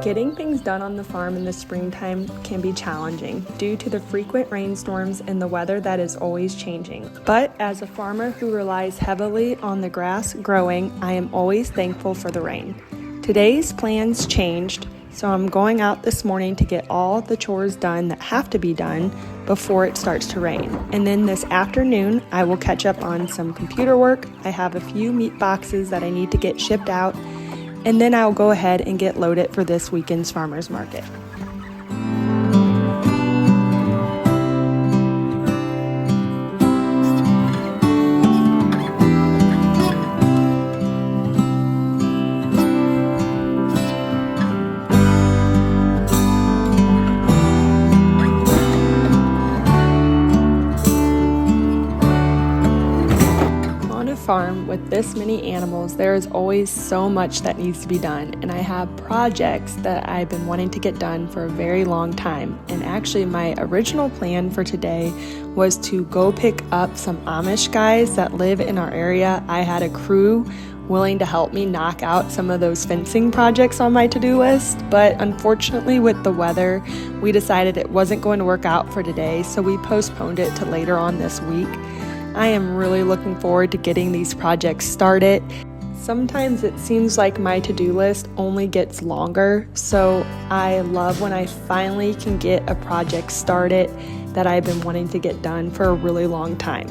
Getting things done on the farm in the springtime can be challenging due to the frequent rainstorms and the weather that is always changing. But as a farmer who relies heavily on the grass growing, I am always thankful for the rain. Today's plans changed, so I'm going out this morning to get all the chores done that have to be done before it starts to rain. And then this afternoon, I will catch up on some computer work. I have a few meat boxes that I need to get shipped out. And then I'll go ahead and get loaded for this weekend's farmer's market. Farm with this many animals, there is always so much that needs to be done, and I have projects that I've been wanting to get done for a very long time. And actually my original plan for today was to go pick up some Amish guys that live in our area. I had a crew willing to help me knock out some of those fencing projects on my to-do list, but unfortunately with the weather we decided it wasn't going to work out for today, so we postponed it to later on this week. I am really looking forward to getting these projects started. Sometimes it seems like my to-do list only gets longer, so I love when I finally can get a project started that I've been wanting to get done for a really long time.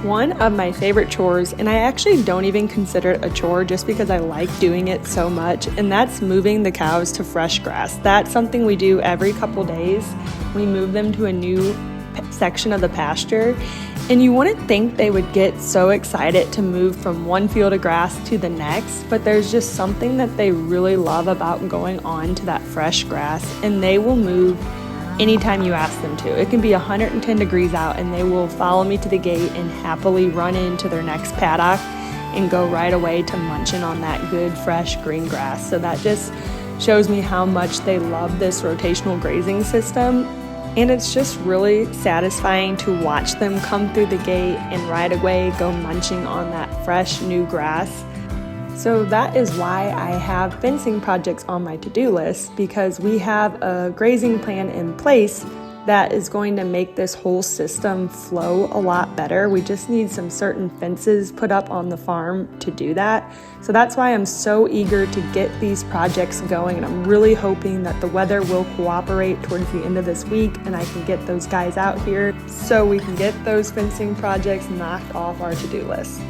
One of my favorite chores, and I actually don't even consider it a chore just because I like doing it so much, and that's moving the cows to fresh grass. That's something we do every couple days. We move them to a new section of the pasture, and you wouldn't think they would get so excited to move from one field of grass to the next, but there's just something that they really love about going on to that fresh grass, and they will move anytime you ask them to. It can be 110 degrees out and they will follow me to the gate and happily run into their next paddock and go right away to munching on that good fresh green grass. So that just shows me how much they love this rotational grazing system, and it's just really satisfying to watch them come through the gate and right away go munching on that fresh new grass. So that is why I have fencing projects on my to-do list, because we have a grazing plan in place that is going to make this whole system flow a lot better. We just need some certain fences put up on the farm to do that. So that's why I'm so eager to get these projects going, and I'm really hoping that the weather will cooperate towards the end of this week and I can get those guys out here so we can get those fencing projects knocked off our to-do list.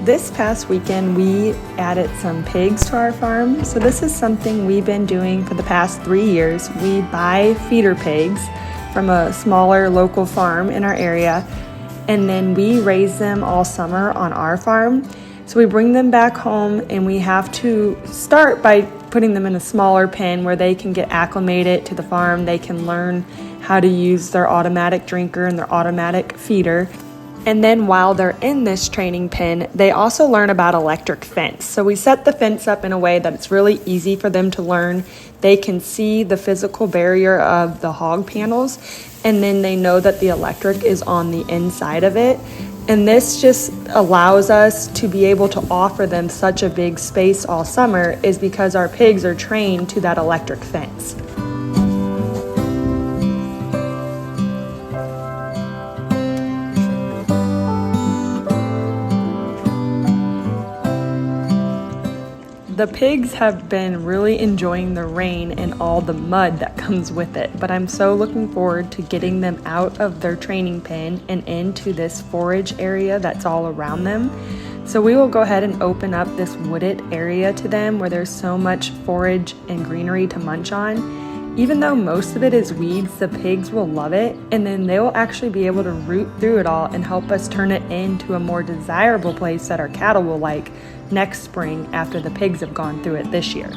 This past weekend, we added some pigs to our farm. So this is something we've been doing for the past 3 years. We buy feeder pigs from a smaller local farm in our area, and then we raise them all summer on our farm. So we bring them back home, and we have to start by putting them in a smaller pen where they can get acclimated to the farm. They can learn how to use their automatic drinker and their automatic feeder. And then while they're in this training pen, they also learn about electric fence. So we set the fence up in a way that it's really easy for them to learn. They can see the physical barrier of the hog panels, and then they know that the electric is on the inside of it. And this just allows us to be able to offer them such a big space all summer, is because our pigs are trained to that electric fence. The pigs have been really enjoying the rain and all the mud that comes with it, but I'm so looking forward to getting them out of their training pen and into this forage area that's all around them. So we will go ahead and open up this wooded area to them where there's so much forage and greenery to munch on. Even though most of it is weeds, the pigs will love it, and then they will actually be able to root through it all and help us turn it into a more desirable place that our cattle will like next spring after the pigs have gone through it this year.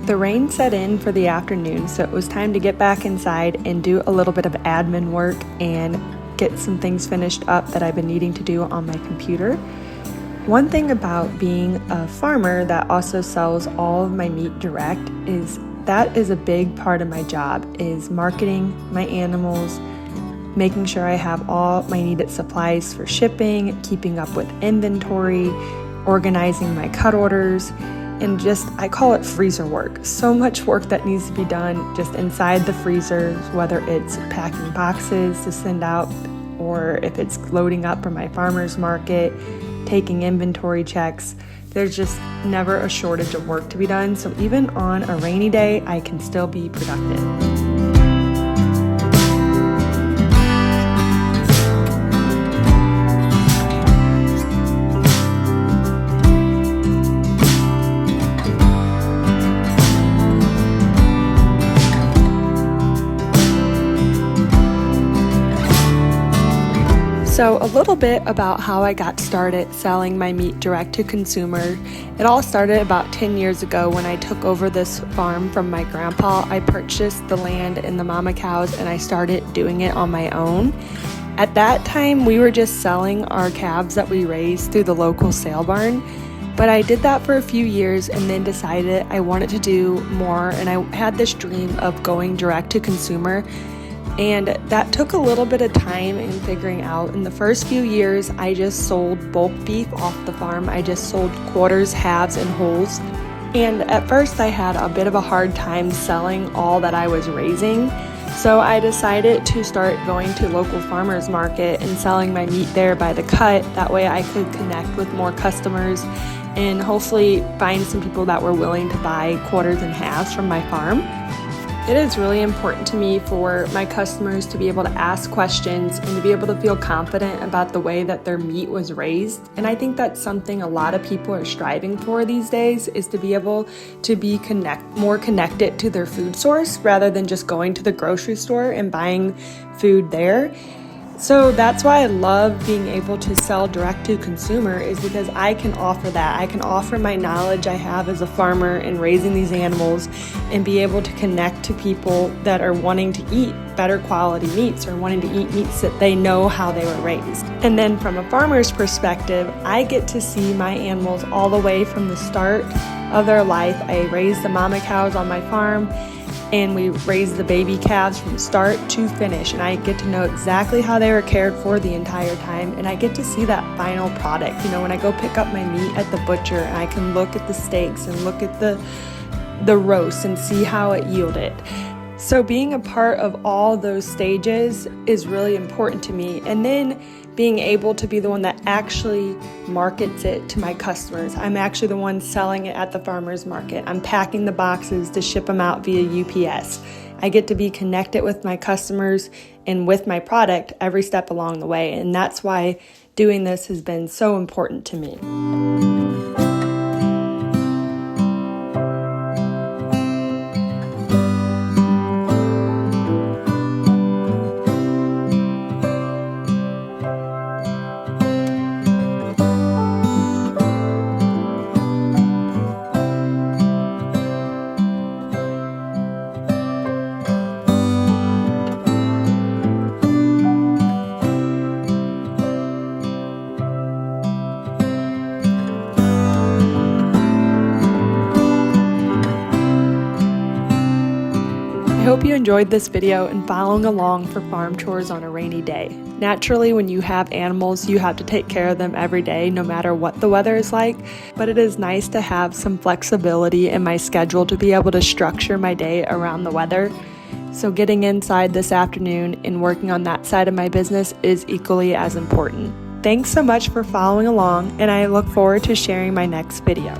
The rain set in for the afternoon, so it was time to get back inside and do a little bit of admin work and get some things finished up that I've been needing to do on my computer. One thing about being a farmer that also sells all of my meat direct is that is a big part of my job, is marketing my animals, making sure I have all my needed supplies for shipping, keeping up with inventory, organizing my cut orders, and just, I call it freezer work. So much work that needs to be done just inside the freezers, whether it's packing boxes to send out or if it's loading up for my farmer's market, taking inventory checks. There's just never a shortage of work to be done. So even on a rainy day, I can still be productive. So a little bit about how I got started selling my meat direct to consumer. It all started about 10 years ago when I took over this farm from my grandpa. I purchased the land and the mama cows and I started doing it on my own. At that time, we were just selling our calves that we raised through the local sale barn. But I did that for a few years and then decided I wanted to do more, and I had this dream of going direct to consumer. And that took a little bit of time in figuring out. In the first few years, I just sold bulk beef off the farm. I just sold quarters, halves, and wholes. And at first, I had a bit of a hard time selling all that I was raising. So I decided to start going to local farmers market and selling my meat there by the cut. That way I could connect with more customers and hopefully find some people that were willing to buy quarters and halves from my farm. It is really important to me for my customers to be able to ask questions and to be able to feel confident about the way that their meat was raised. And I think that's something a lot of people are striving for these days, is to be able to be more connected to their food source rather than just going to the grocery store and buying food there. So that's why I love being able to sell direct to consumer, is because I can offer that. I can offer my knowledge I have as a farmer in raising these animals and be able to connect to people that are wanting to eat better quality meats or wanting to eat meats that they know how they were raised. And then from a farmer's perspective, I get to see my animals all the way from the start of their life. I raise the mama cows on my farm, and we raise the baby calves from start to finish, and I get to know exactly how they were cared for the entire time, and I get to see that final product. You know, when I go pick up my meat at the butcher, I can look at the steaks and look at the roast and see how it yielded. So being a part of all those stages is really important to me. And then being able to be the one that actually markets it to my customers. I'm actually the one selling it at the farmer's market. I'm packing the boxes to ship them out via UPS. I get to be connected with my customers and with my product every step along the way. And that's why doing this has been so important to me. I hope you enjoyed this video and following along for farm chores on a rainy day. Naturally, when you have animals, you have to take care of them every day, no matter what the weather is like, but it is nice to have some flexibility in my schedule to be able to structure my day around the weather. So getting inside this afternoon and working on that side of my business is equally as important. Thanks so much for following along, and I look forward to sharing my next video.